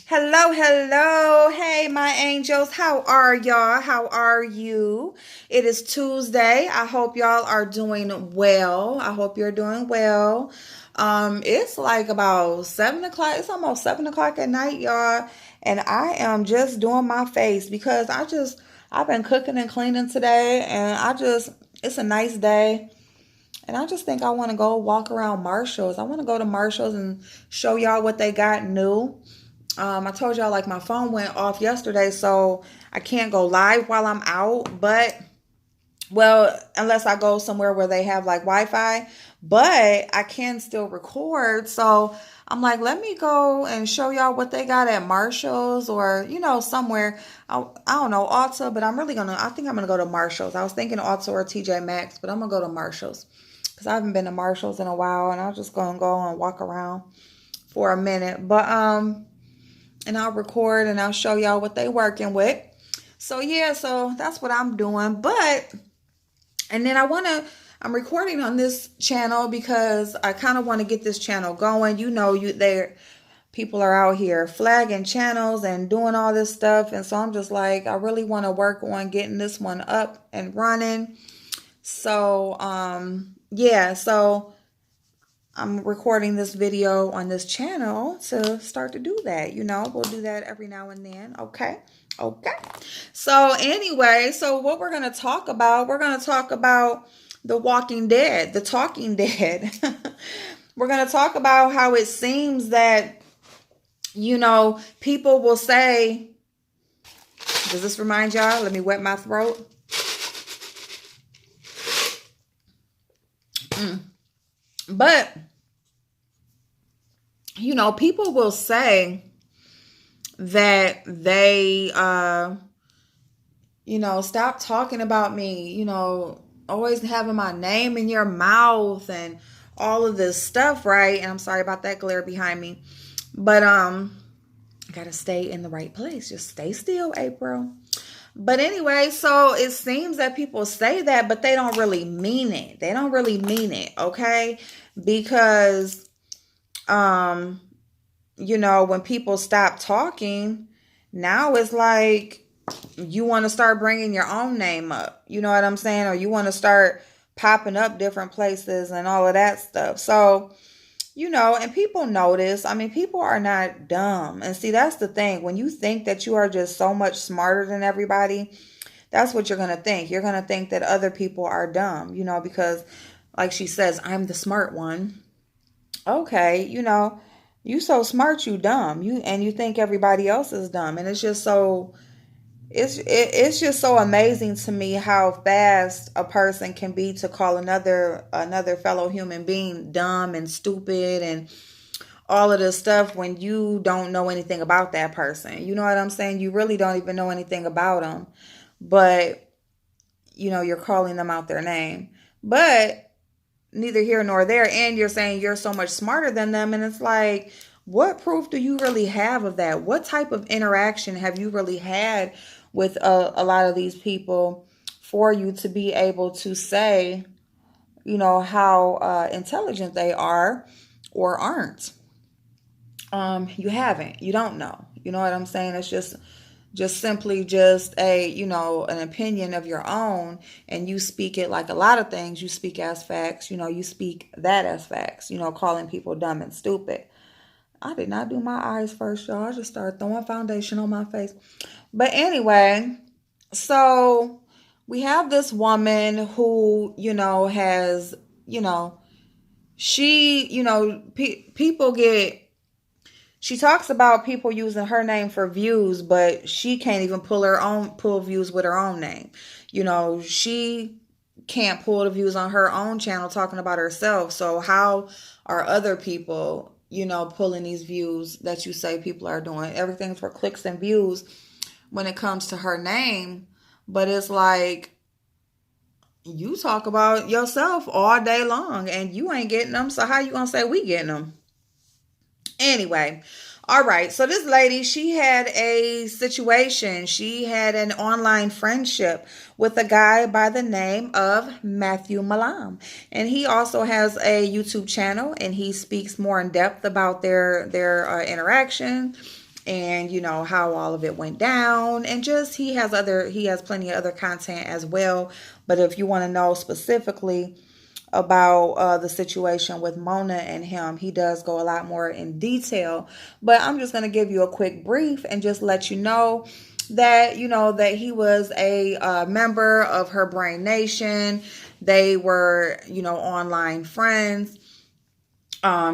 Hello, hello. Hey, my angels. How are y'all? How are you? It is Tuesday. I hope y'all are doing well. I hope you're doing well. It's like about 7 o'clock. It's almost 7 o'clock at night, y'all. And I am just doing my face because I've been cooking and cleaning today, and it's a nice day. And I just think I want to go walk around Marshall's. I want to go to Marshall's and show y'all what they got new. I told y'all like my phone went off yesterday, so I can't go live while I'm out. But well, unless I go somewhere where they have like Wi-Fi, but I can still record. So I'm like, let me go and show y'all what they got at Marshall's or somewhere. I don't know, Ulta, but I think I'm gonna go to Marshall's. I was thinking Ulta or TJ Maxx, but I'm gonna go to Marshall's because I haven't been to Marshall's in a while, and I'm just gonna go and walk around for a minute. But and I'll record and I'll show y'all what they working with. So yeah, so that's what I'm doing. And then I'm recording on this channel because I kind of want to get this channel going. People are out here flagging channels and doing all this stuff. And so I'm just like, I really want to work on getting this one up and running. So, yeah, so I'm recording this video on this channel to start to do that. We'll do that every now and then. Okay. So anyway, so what we're going to talk about, The Walking Dead, The Talking Dead. We're going to talk about how it seems that, people will say, does this remind y'all? Let me wet my throat. But, people will say that they, stop talking about me, always having my name in your mouth and all of this stuff, right? And I'm sorry about that glare behind me. But, I gotta stay in the right place. Just stay still, April. But anyway, so it seems that people say that, but they don't really mean it. They don't really mean it, okay? Because, when people stop talking, now it's like you want to start bringing your own name up. You know what I'm saying? Or you want to start popping up different places and all of that stuff. So, and people notice. I mean, people are not dumb. And see, that's the thing. When you think that you are just so much smarter than everybody, that's what you're going to think. You're going to think that other people are dumb, because like she says, I'm the smart one. Okay, you so smart, you dumb. You think everybody else is dumb. And it's just it's just so amazing to me how fast a person can be to call another fellow human being dumb and stupid and all of this stuff when you don't know anything about that person. You know what I'm saying? You really don't even know anything about them, but you're calling them out their name. But neither here nor there, and you're saying you're so much smarter than them, and it's like, what proof do you really have of that? What type of interaction have you really had with a lot of these people for you to be able to say, how intelligent they are or aren't? You haven't. You don't know. You know what I'm saying? It's just simply just an opinion of your own, and you speak it like a lot of things you speak as facts. You speak that as facts, calling people dumb and stupid. I did not do my eyes first, y'all. I just started throwing foundation on my face. But anyway, so we have this woman who, has, people she talks about people using her name for views, but she can't even pull views with her own name. She can't pull the views on her own channel talking about herself. So how are other people, pulling these views that you say people are doing? Everything's for clicks and views when it comes to her name. But it's like, you talk about yourself all day long and you ain't getting them. So how you gonna say we getting them? Anyway, all right. So this lady, she had a situation. She had an online friendship with a guy by the name of Matthew Malam. And he also has a YouTube channel, and he speaks more in depth about their interaction and how all of it went down, and just he has plenty of other content as well. But if you want to know specifically about the situation with Mona and him, he does go a lot more in detail. But I'm just going to give you a quick brief and just let you know that that he was a member of her Brain Nation. They were online friends.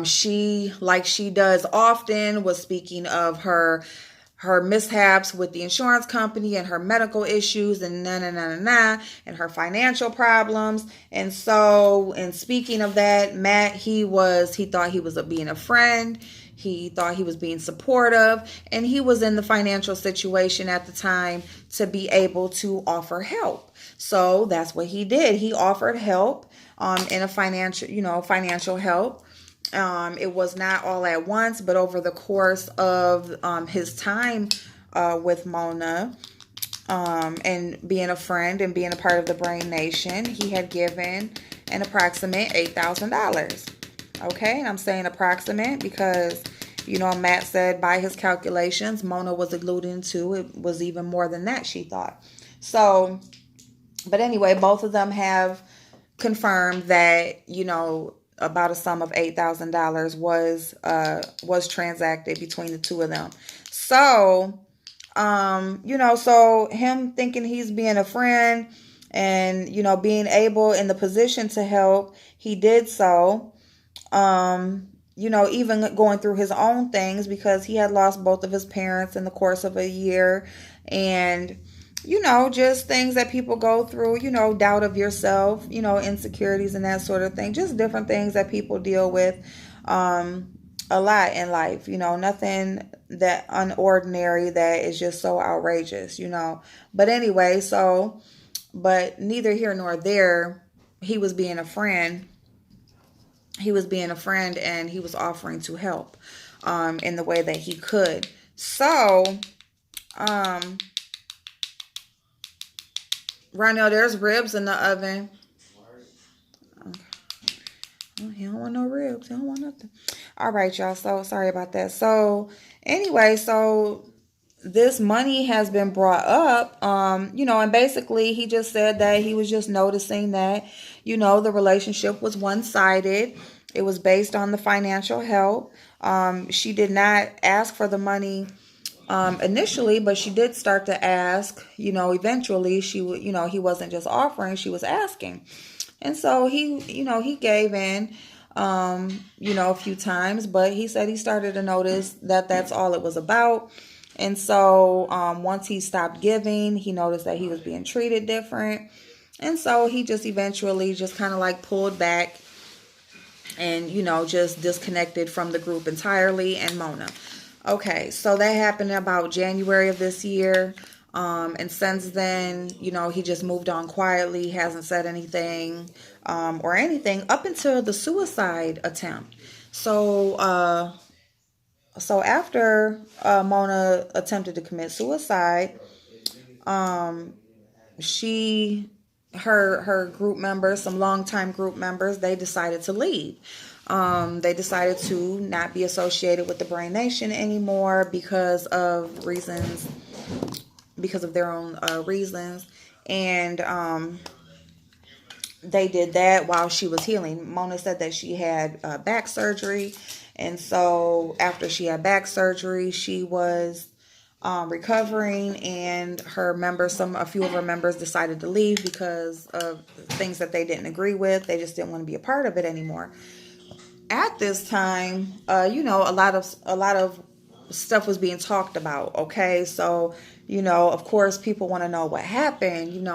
She, like she does often, was speaking of her mishaps with the insurance company and her medical issues and and her financial problems. And so, in speaking of that, Matt, he thought he was being a friend. He thought he was being supportive, and he was in the financial situation at the time to be able to offer help. So that's what he did. He offered help in a financial help. It was not all at once, but over the course of his time with Mona, and being a friend and being a part of the Brain Nation, he had given an approximate $8,000. Okay, and I'm saying approximate because, Matt said by his calculations, Mona was alluding to it was even more than that, she thought. So, but anyway, both of them have confirmed that, about a sum of $8,000 was transacted between the two of them. So, so him thinking he's being a friend and, being able in the position to help, he did so. Even going through his own things because he had lost both of his parents in the course of a year, and just things that people go through, doubt of yourself, insecurities and that sort of thing. Just different things that people deal with a lot in life, nothing that unordinary that is just so outrageous, But anyway, but neither here nor there, he was being a friend. He was being a friend and he was offering to help in the way that he could. So, right now, there's ribs in the oven. Oh, he don't want no ribs. He don't want nothing. All right, y'all. So, sorry about that. So, anyway, this money has been brought up, and basically he just said that he was just noticing that, the relationship was one-sided. It was based on the financial help. She did not ask for the money initially, but she did start to ask, eventually she would, he wasn't just offering, she was asking. And so he gave in, a few times, but he said he started to notice that that's all it was about. And so once he stopped giving, he noticed that he was being treated different. And so he just eventually just kind of like pulled back and, just disconnected from the group entirely and Mona. Okay, so that happened about January of this year. And since then, he just moved on quietly, hasn't said anything or anything up until the suicide attempt. So after Mona attempted to commit suicide, her group members, some longtime group members, they decided to leave. They decided to not be associated with the Brain Nation anymore because of their own reasons. And they did that while she was healing. Mona said that she had back surgery. And so after she had back surgery, she was recovering, and a few of her members decided to leave because of things that they didn't agree with. They just didn't want to be a part of it anymore. At this time, a lot of stuff was being talked about. Okay, so of course, people want to know what happened.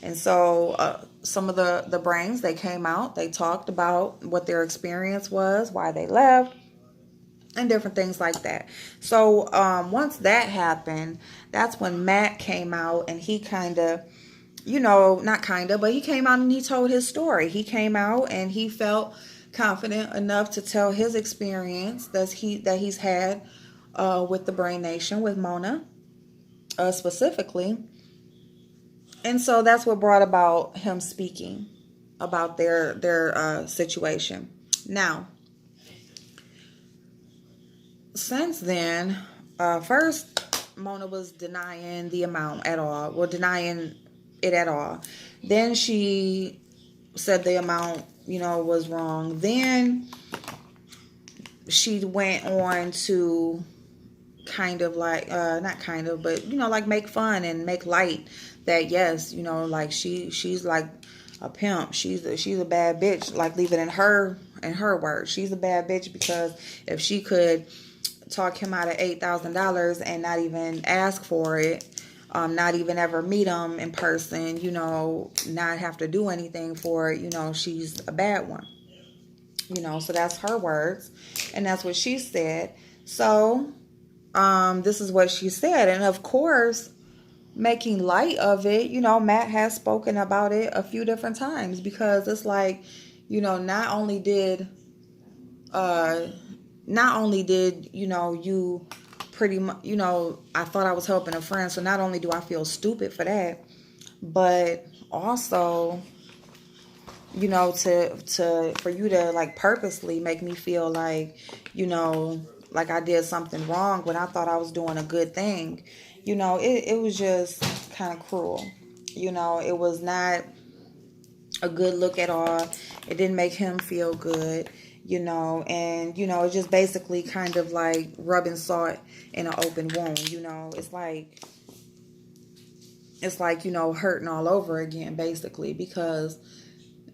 And so some of the brains, they came out, they talked about what their experience was, why they left, and different things like that. So once that happened, that's when Matt came out, and he kind of, but he came out and he told his story. He came out and he felt confident enough to tell his experience that he's had with the Brain Nation, with Mona specifically. And so that's what brought about him speaking about their situation. Now, since then, First, Mona was denying the amount at all, well, denying it at all. Then she said the amount, was wrong. Then she went on to kind of like, not kind of, but like make fun and make light that yes, like she's like a pimp. She's a bad bitch. Like leave it in her words. She's a bad bitch because if she could talk him out of $8,000 and not even ask for it, not even ever meet him in person, not have to do anything for it, she's a bad one. So that's her words, and that's what she said. So this is what she said, and of course, making light of it, Matt has spoken about it a few different times because it's like, not only did you pretty much, I thought I was helping a friend, so not only do I feel stupid for that, but also, to for you to like purposely make me feel like, like I did something wrong when I thought I was doing a good thing. It was just kind of cruel. It was not a good look at all. It didn't make him feel good, and it's just basically kind of like rubbing salt in an open wound. It's like hurting all over again, basically, because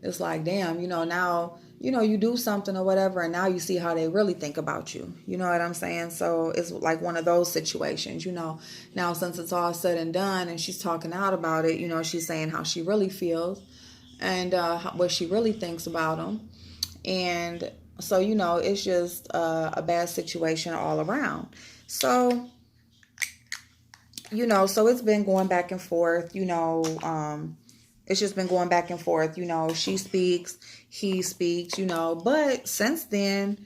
it's like, damn, now, you do something or whatever, and now you see how they really think about you. You know what I'm saying? So it's like one of those situations, Now, since it's all said and done and she's talking out about it, she's saying how she really feels and what she really thinks about him. And so, it's just a bad situation all around. So, so it's been going back and forth, it's just been going back and forth, she speaks, he speaks, but since then,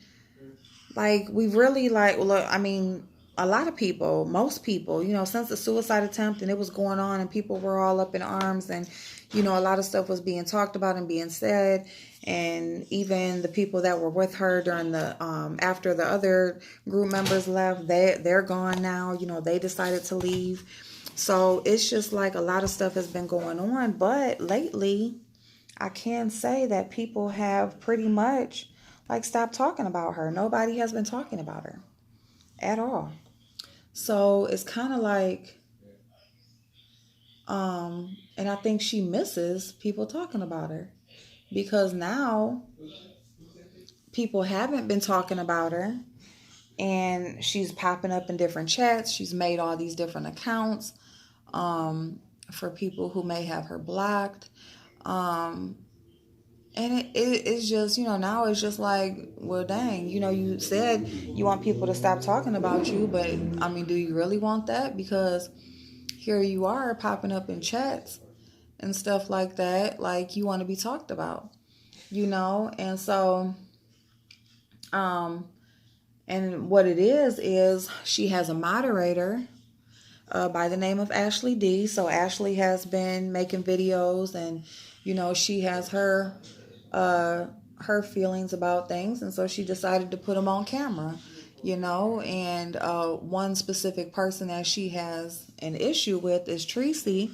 like, we've really, like, look, I mean, a lot of people, most people, since the suicide attempt and it was going on and people were all up in arms and, a lot of stuff was being talked about and being said. And even the people that were with her during the, after the other group members left, they're gone now, they decided to leave. So it's just like a lot of stuff has been going on. But lately, I can say that people have pretty much like stopped talking about her. Nobody has been talking about her at all. So it's kind of like, and I think she misses people talking about her because now people haven't been talking about her and she's popping up in different chats. She's made all these different accounts for people who may have her blocked. And it's just, now it's just like, well, dang, you said you want people to stop talking about you, but I mean, do you really want that? Because here you are popping up in chats and stuff like that, like you want to be talked about, and so, and what it is she has a moderator by the name of Ashley D. So Ashley has been making videos and, she has her feelings about things. And so she decided to put them on camera, and one specific person that she has an issue with is Tracy.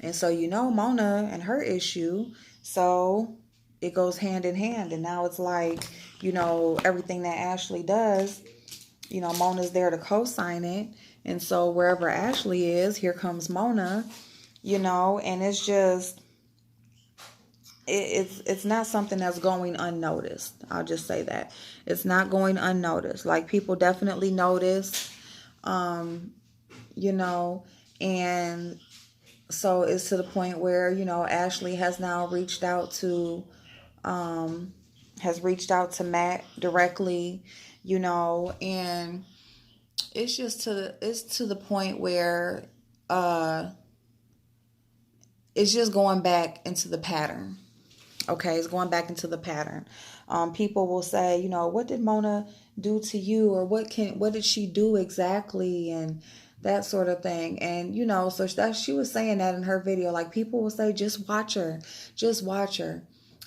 And so, Mona and her issue. So it goes hand in hand. And now it's like, everything that Ashley does, Mona's there to co-sign it. And so wherever Ashley is, here comes Mona, and it's just, it's not something that's going unnoticed. I'll just say that. It's not going unnoticed. Like, people definitely notice, and so it's to the point where, Ashley has now reached out to Matt directly, and it's to the point where it's just going back into the pattern. Okay, it's going back into the pattern. People will say, what did Mona do to you, or what did she do exactly, and that sort of thing. And so she was saying that in her video. Like, people will say, just watch her,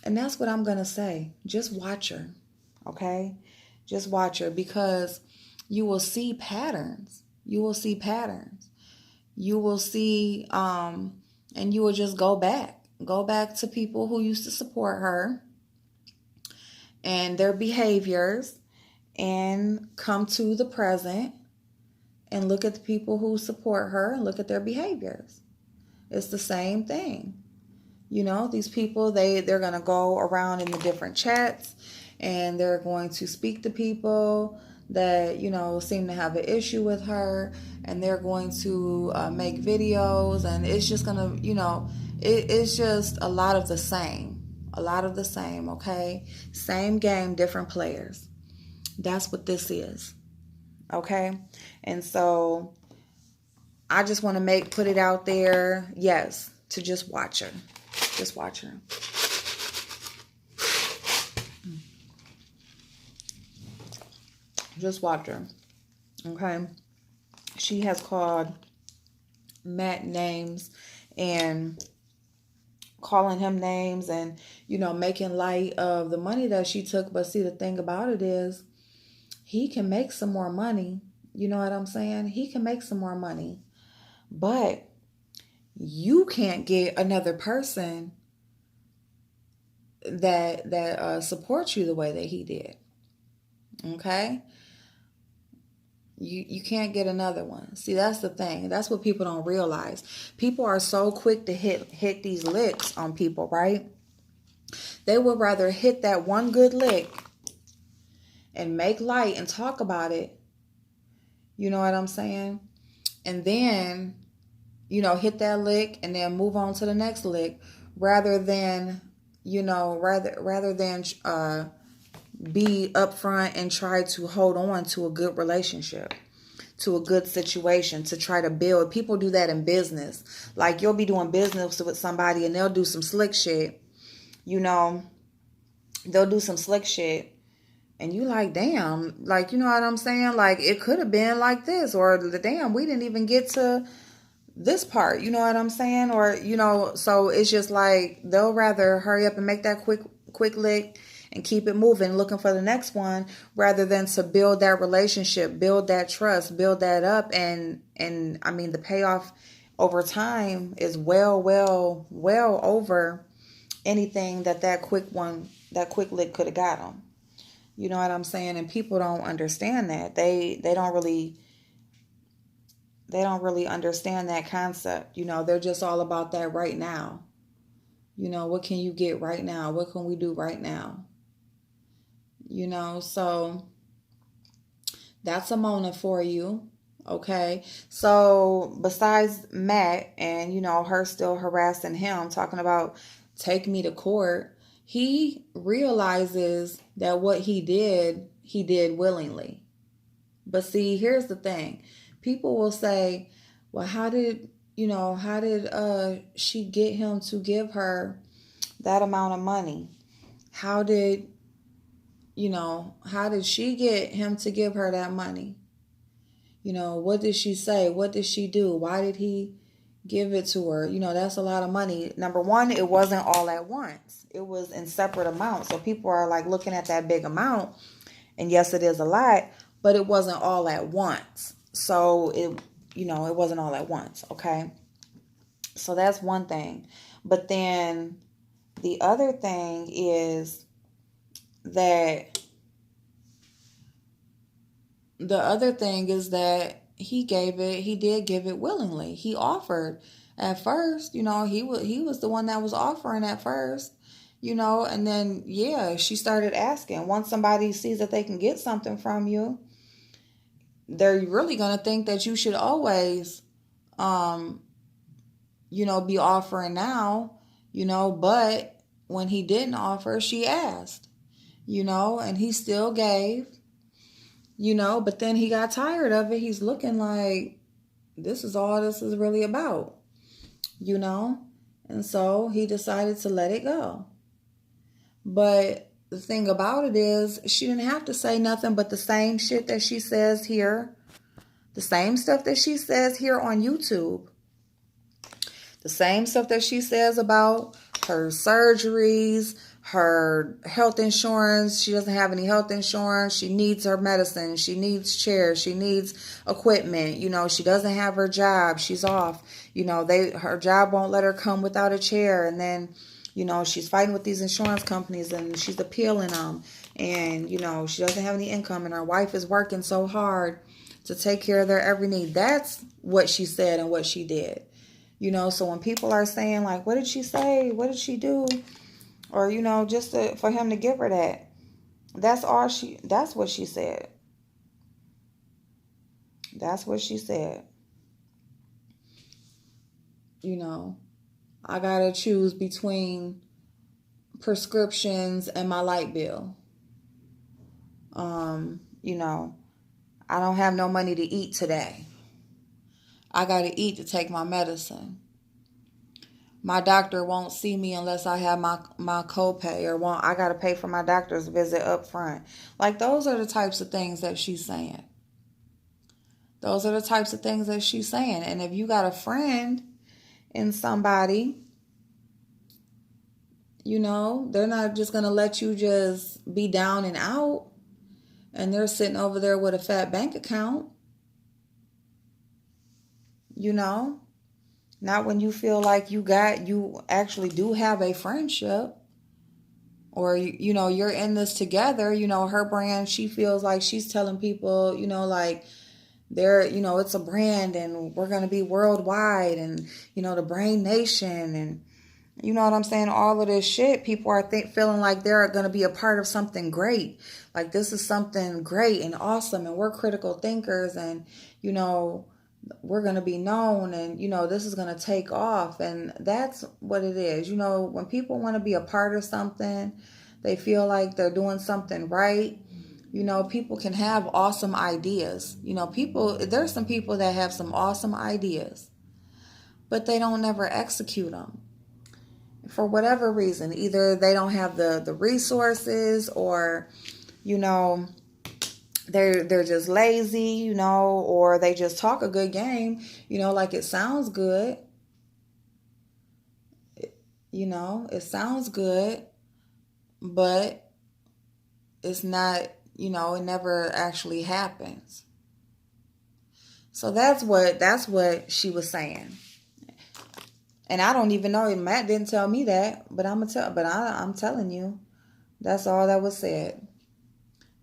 and that's what I'm gonna say. Just watch her, okay? Just watch her, because you will see patterns. You will see patterns. You will see, and you will just go back. Go back to people who used to support her and their behaviors, and come to the present and look at the people who support her and look at their behaviors. It's the same thing. These people, they're going to go around in the different chats, and they're going to speak to people that, seem to have an issue with her, and they're going to make videos, and it's just going to, it's just a lot of the same. A lot of the same, okay? Same game, different players. That's what this is, okay? And so I just want to put it out there, yes, to just watch her. Just watch her. Just watch her, okay? She has called Matt names and calling him names and, making light of the money that she took. But see, the thing about it is, he can make some more money. You know what I'm saying? He can make some more money. But you can't get another person that supports you the way that he did. Okay? You can't get another one. See, that's the thing. That's what people don't realize. People are so quick to hit these licks on people, right? They would rather hit that one good lick and make light and talk about it. You know what I'm saying? And then, hit that lick and then move on to the next lick, rather than, rather than be upfront and try to hold on to a good relationship, to a good situation, to try to build. People do that in business. Like, you'll be doing business with somebody and they'll do some slick shit. They'll do some slick shit. And you like, damn, like, you know what I'm saying? Like, it could have been like this, or damn, we didn't even get to this part. You know what I'm saying? Or, so it's just like, they'll rather hurry up and make that quick lick and keep it moving, looking for the next one, rather than to build that relationship, build that trust, build that up. And I mean, the payoff over time is well over anything that quick lick could have got them. You know what I'm saying? And people don't understand that. They don't really understand that concept. They're just all about that right now. What can you get right now? What can we do right now? So that's a Mona for you. Okay. So besides Matt and, her still harassing him, talking about take me to court, he realizes that what he did willingly. But see, here's the thing. People will say, well, how did she get him to give her that amount of money? How did she get him to give her that money? What did she say? What did she do? Why did he give it to her? That's a lot of money. Number one, it wasn't all at once. It was in separate amounts. So people are like looking at that big amount, and yes, it is a lot, but it wasn't all at once. So it wasn't all at once. Okay. So that's one thing. But then the other thing is that he did give it willingly. He offered at first, he was the one that was offering at first, and then, she started asking. Once somebody sees that they can get something from you, they're really going to think that you should always, be offering now, but when he didn't offer, she asked, and he still gave. But then he got tired of it. He's looking like, this is all this is really about, and so he decided to let it go. But the thing about it is, she didn't have to say nothing but the same shit that she says here, the same stuff that she says here on YouTube, the same stuff that she says about her surgeries, her health insurance. She doesn't have any health insurance. She needs her medicine. She needs chairs. She needs equipment. She doesn't have her job. She's off. Her job won't let her come without a chair. And then, she's fighting with these insurance companies and she's appealing them. And, she doesn't have any income and her wife is working so hard to take care of their every need. That's what she said and what she did. So when people are saying like, what did she say? What did she do? Or, just for him to give her that. That's what she said. That's what she said. I got to choose between prescriptions and my light bill. I don't have no money to eat today. I got to eat to take my medicine. My doctor won't see me unless I have my copay, or I got to pay for my doctor's visit up front. Like, those are the types of things that she's saying. Those are the types of things that she's saying. And if you got a friend in somebody, they're not just going to let you just be down and out. And they're sitting over there with a fat bank account. Not when you feel like you actually do have a friendship, or, you're in this together. Her brand, she feels like she's telling people, like they're, it's a brand and we're going to be worldwide and, the Brain Nation and, you know what I'm saying? All of this shit, people are feeling like they're going to be a part of something great. Like, this is something great and awesome and we're critical thinkers and, we're going to be known and, this is going to take off. And that's what it is. When people want to be a part of something, they feel like they're doing something right. People can have awesome ideas. There's some people that have some awesome ideas, but they don't never execute them for whatever reason. Either they don't have the resources, or, they're just lazy, or they just talk a good game, like it sounds good. It sounds good, but it's not, it never actually happens. So that's what she was saying. And I don't even know, Matt didn't tell me that, but I'm telling you, that's all that was said.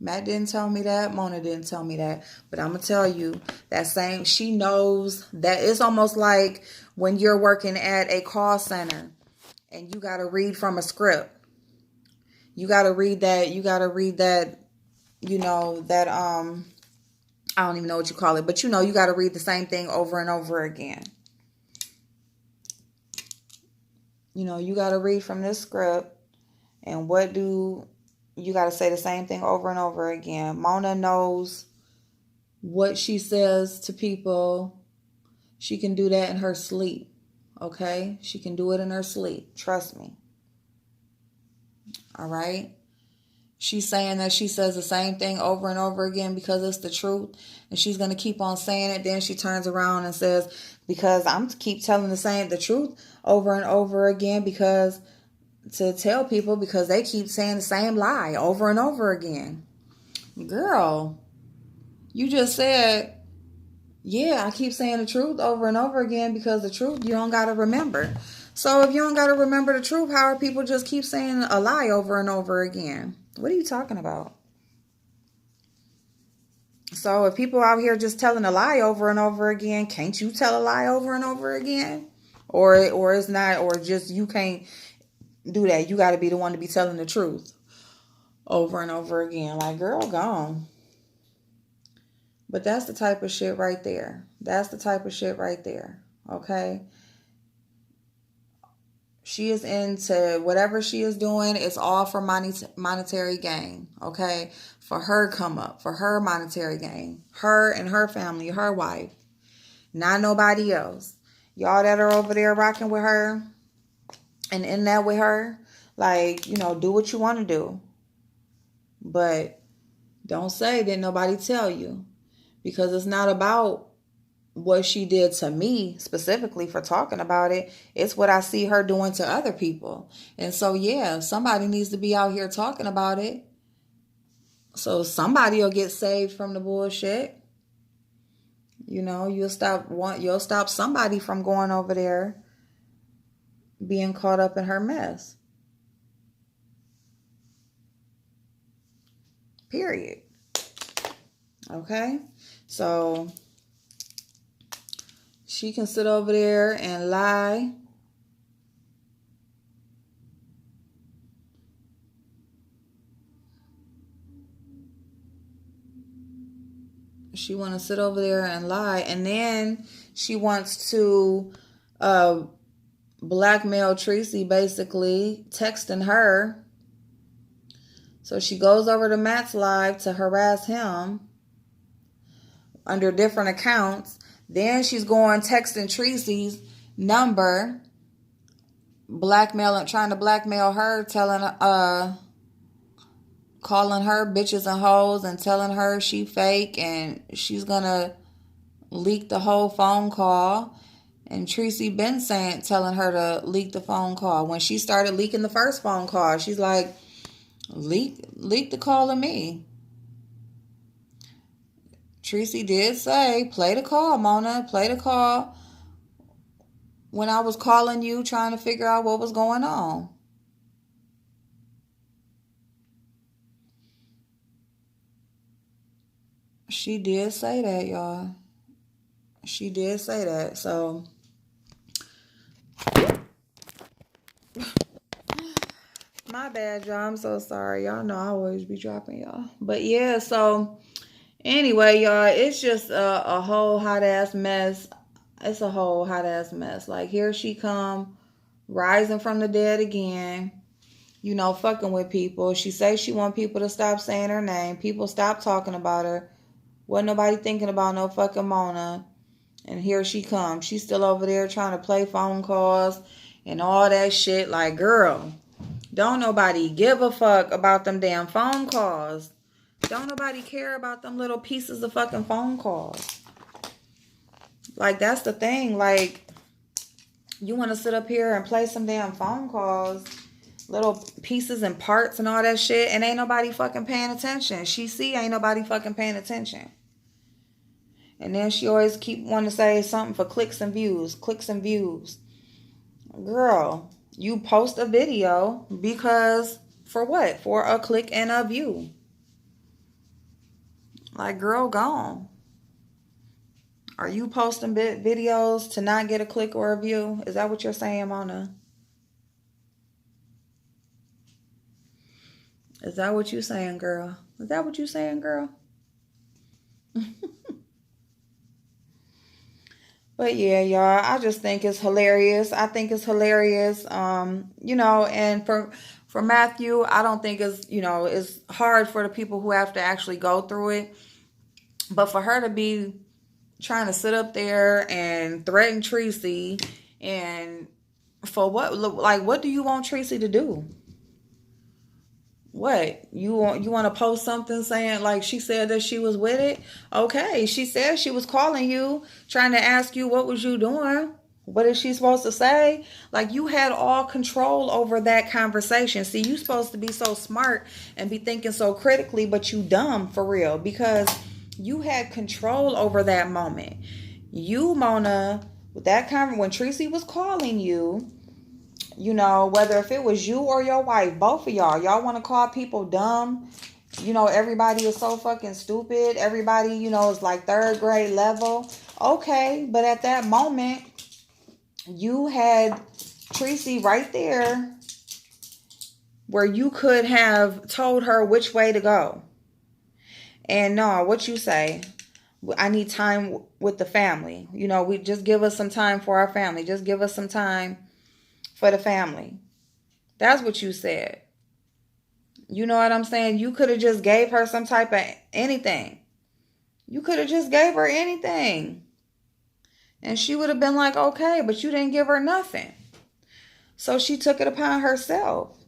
Matt didn't tell me that. Mona didn't tell me that. But I'm going to tell you that she knows that it's almost like when you're working at a call center and you got to read from a script. You got to read that, I don't even know what you call it, but you got to read the same thing over and over again. You got to read from this script, and you got to say the same thing over and over again. Mona knows what she says to people. She can do that in her sleep. Okay? She can do it in her sleep. Trust me. All right? She's saying that she says the same thing over and over again because it's the truth. And she's going to keep on saying it. Then she turns around and says, because I'm to keep telling the truth over and over again, to tell people, because they keep saying the same lie over and over again. Girl, you just said, yeah, I keep saying the truth over and over again because the truth you don't got to remember. So if you don't got to remember the truth, how are people just keep saying a lie over and over again? What are you talking about? So if people out here just telling a lie over and over again, can't you tell a lie over and over again? Or it's not, or just you can't do that. You got to be the one to be telling the truth over and over again. Like, girl, gone. But that's the type of shit right there. Okay? She is into whatever she is doing. It's all for monetary gain. Okay? For her come up. For her monetary gain. Her and her family. Her wife. Not nobody else. Y'all that are over there rocking with her and in that with her, like, do what you want to do. But don't say that nobody tell you. Because it's not about what she did to me specifically for talking about it. It's what I see her doing to other people. And so, yeah, somebody needs to be out here talking about it. So somebody will get saved from the bullshit. You know, you'll stop somebody from going over there being caught up in her mess. Period. Okay? So she can sit over there and lie. She want to sit over there and lie, and then she wants to blackmail Tracy, basically texting her. So she goes over to Matt's live to harass him under different accounts. Then she's going texting Tracy's number, trying to blackmail her, calling her bitches and hoes and telling her she fake and she's gonna leak the whole phone call. And Tracy been telling her to leak the phone call. When she started leaking the first phone call, she's like, leak the call to me. Tracy did say, play the call, Mona. Play the call when I was calling you trying to figure out what was going on. She did say that, y'all. She did say that. So my bad, y'all. I'm so sorry. Y'all know I always be dropping y'all. But yeah, so anyway, y'all, it's just a whole hot ass mess. It's a whole hot ass mess. Like, here she come, rising from the dead again. You know, fucking with people. She says she want people to stop saying her name. People stop talking about her. Wasn't nobody thinking about no fucking Mona. And here she comes. She's still over there trying to play phone calls and all that shit. Like, girl, don't nobody give a fuck about them damn phone calls. Don't nobody care about them little pieces of fucking phone calls. Like, that's the thing. Like, you want to sit up here and play some damn phone calls, little pieces and parts and all that shit, and ain't nobody fucking paying attention. She see ain't nobody fucking paying attention. And then she always keep wanting to say something for clicks and views. Clicks and views. Girl, you post a video because, for what? For a click and a view. Like, girl, gone. Are you posting videos to not get a click or a view? Is that what you're saying, Mona? Is that what you saying, girl? Is that what you saying, girl? But yeah, y'all, I just think it's hilarious. I think it's hilarious. You know, and for Matthew, I don't think it's hard for the people who have to actually go through it. But for her to be trying to sit up there and threaten Tracy, and for what? Like, what do you want Tracy to do? What, you want to post something saying, like, she said that she was with it? Okay, she said she was calling you, trying to ask you what was you doing. What is she supposed to say? Like, you had all control over that conversation. See, you supposed to be so smart and be thinking so critically, but you dumb for real, because you had control over that moment. You, Mona, with that when Tracy was calling you, you know, whether if it was you or your wife, both of y'all want to call people dumb. You know, everybody is so fucking stupid. Everybody, you know, is like third grade level. Okay, but at that moment, you had Tracy right there where you could have told her which way to go. And no, what you say? I need time with the family. You know, we just give us some time for our family. Just give us some time for the family. That's what you said. You know what I'm saying? You could have just gave her some type of anything. You could have just gave her anything. And she would have been like, okay, but you didn't give her nothing. So she took it upon herself.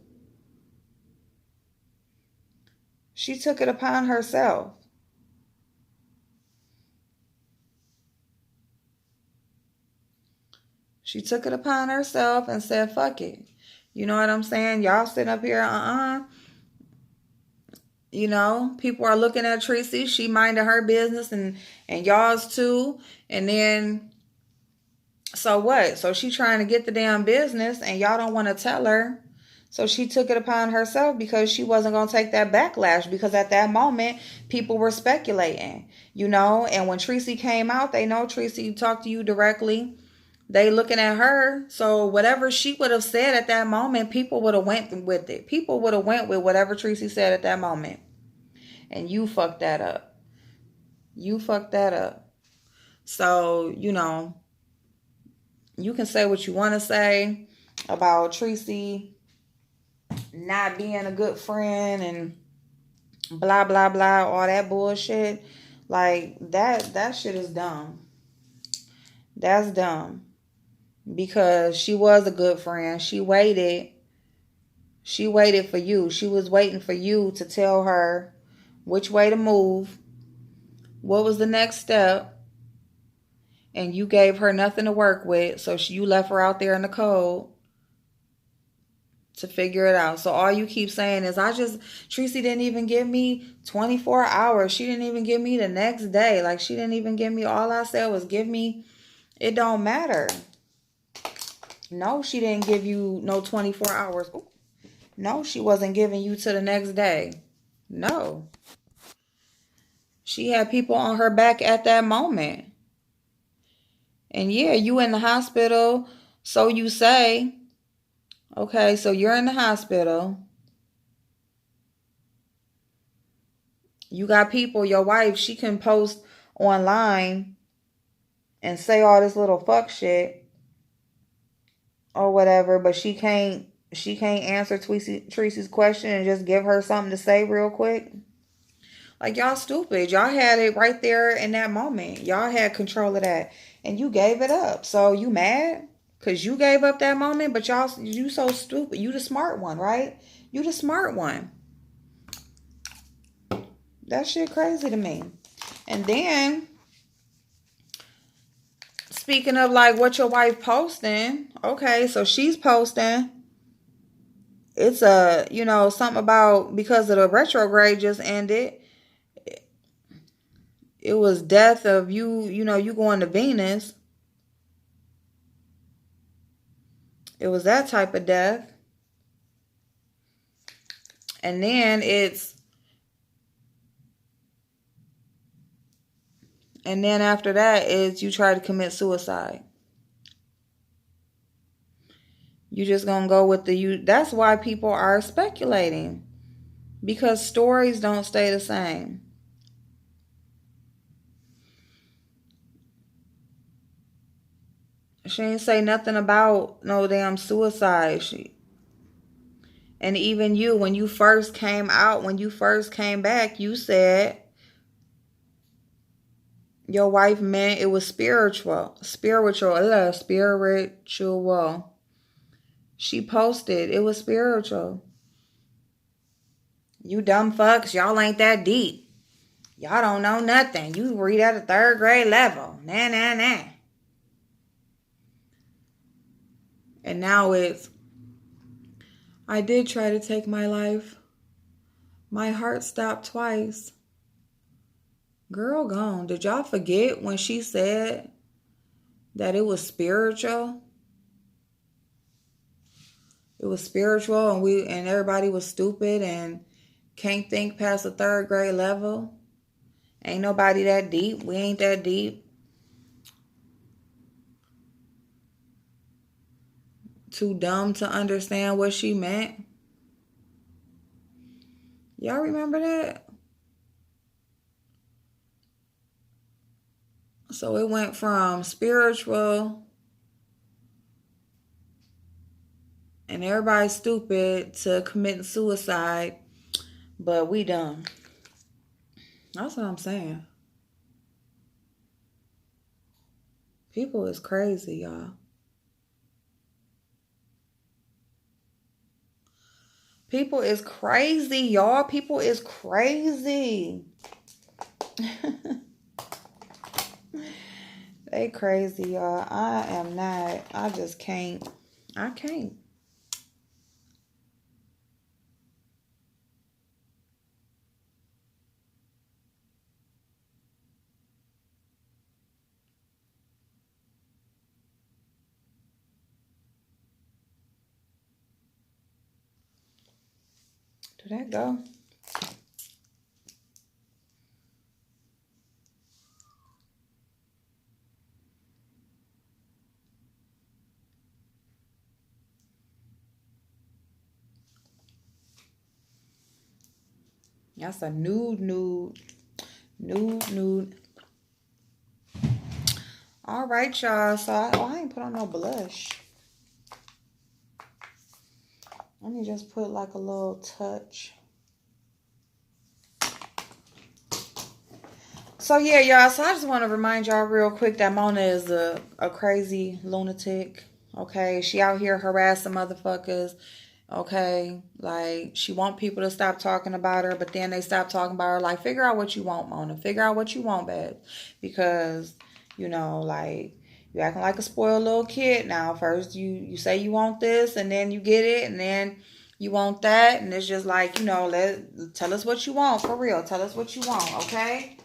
She took it upon herself. She took it upon herself and said, fuck it. You know what I'm saying? Y'all sitting up here, You know, people are looking at Tracy. She minded her business and y'all's too. And then, so what? So she trying to get the damn business and y'all don't want to tell her. So she took it upon herself because she wasn't going to take that backlash, because at that moment, people were speculating, you know. And when Tracy came out, they know Tracy talked to you directly. They looking at her. So whatever she would have said at that moment, people would have went with it. People would have went with whatever Tracy said at that moment. And you fucked that up. You fucked that up. So, you know, you can say what you want to say about Tracy not being a good friend and blah blah blah, all that bullshit. Like that shit is dumb. That's dumb. Because she was a good friend. She waited for you. She was waiting for you to tell her which way to move, what was the next step, and you gave her nothing to work with, so you left her out there in the cold to figure it out. So all you keep saying is, Tracy didn't even give me 24 hours. She didn't even give me the next day. Like, she didn't even give me, all I said was give me, it don't matter. No, she didn't give you no 24 hours. Ooh. No, she wasn't giving you to the next day. No. She had people on her back at that moment. And yeah, you in the hospital, so you say. Okay, so you're in the hospital. You got people, your wife, she can post online and say all this little fuck shit or whatever, but she can't answer Tracy's question and just give her something to say real quick. Like, y'all stupid. Y'all had it right there in that moment. Y'all had control of that. And you gave it up. So you mad? Because you gave up that moment, but you so stupid. You the smart one, right? You the smart one. That shit crazy to me. And then, speaking of like what your wife posting, okay, so she's posting. It's something about because of the retrograde just ended. It was death of you going to Venus. It was that type of death. And then after that is you try to commit suicide. You just gonna go with that's why people are speculating. Because stories don't stay the same. She ain't say nothing about no damn suicide. And even you, when you first came back, you said your wife meant it was spiritual. She posted it was spiritual. You dumb fucks, y'all ain't that deep. Y'all don't know nothing. You read at a 3rd grade level. Nah. And now I did try to take my life. My heart stopped twice. Girl gone. Did y'all forget when she said that it was spiritual? It was spiritual and everybody was stupid and can't think past the 3rd grade level. Ain't nobody that deep. We ain't that deep. Too dumb to understand what she meant. Y'all remember that? So it went from spiritual and everybody stupid to committing suicide, but we dumb. That's what I'm saying. People is crazy, y'all. People is crazy, y'all. People is crazy. They crazy, y'all. I am not. I just can't. I can't. Did that go? That's a nude, nude, nude, nude. All right, y'all. So I ain't put on no blush. Let me just put like a little touch. So yeah, y'all. So I just want to remind y'all real quick that Mona is a crazy lunatic. Okay, she out here harassing motherfuckers. Okay, like she want people to stop talking about her, but then they stop talking about her. Like, figure out what you want, Mona. Figure out what you want, babe, because you know, like you acting like a spoiled little kid now. First, you say you want this, and then you get it, and then you want that, and it's just like, you know, tell us what you want for real. Tell us what you want, okay?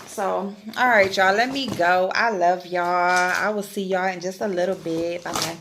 So, all right, y'all. Let me go. I love y'all. I will see y'all in just a little bit. Bye bye.